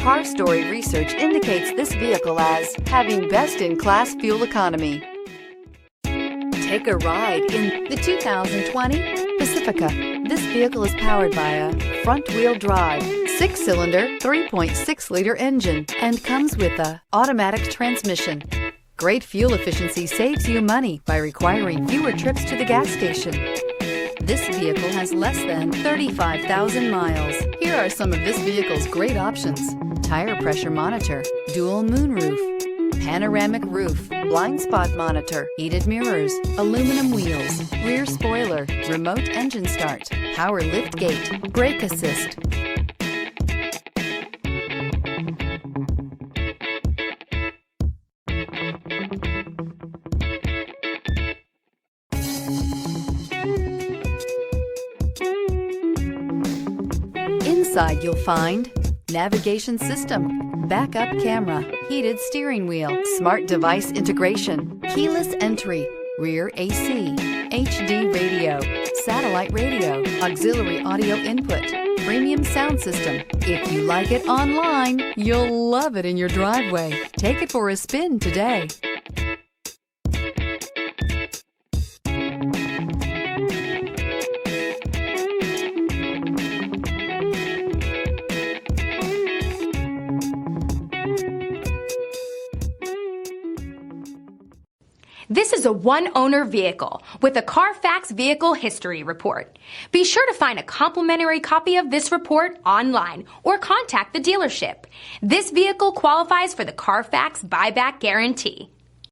Car Story research indicates this vehicle as having best-in-class fuel economy. Take a ride in the 2020 Pacifica. This vehicle is powered by a front-wheel drive, 6-cylinder, 3.6-liter engine and comes with an automatic transmission. Great fuel efficiency saves you money by requiring fewer trips to the gas station. This vehicle has less than 35,000 miles. Here are some of this vehicle's great options: tire pressure monitor, dual moonroof, panoramic roof, blind spot monitor, heated mirrors, aluminum wheels, rear spoiler, remote engine start, power lift gate, brake assist. Inside you'll find navigation system, backup camera, heated steering wheel, smart device integration, keyless entry, rear AC, HD radio, satellite radio, auxiliary audio input, premium sound system. If you like it online, you'll love it in your driveway. Take it for a spin today. This is a one-owner vehicle with a Carfax Vehicle History Report. Be sure to find a complimentary copy of this report online or contact the dealership. This vehicle qualifies for the Carfax Buyback Guarantee.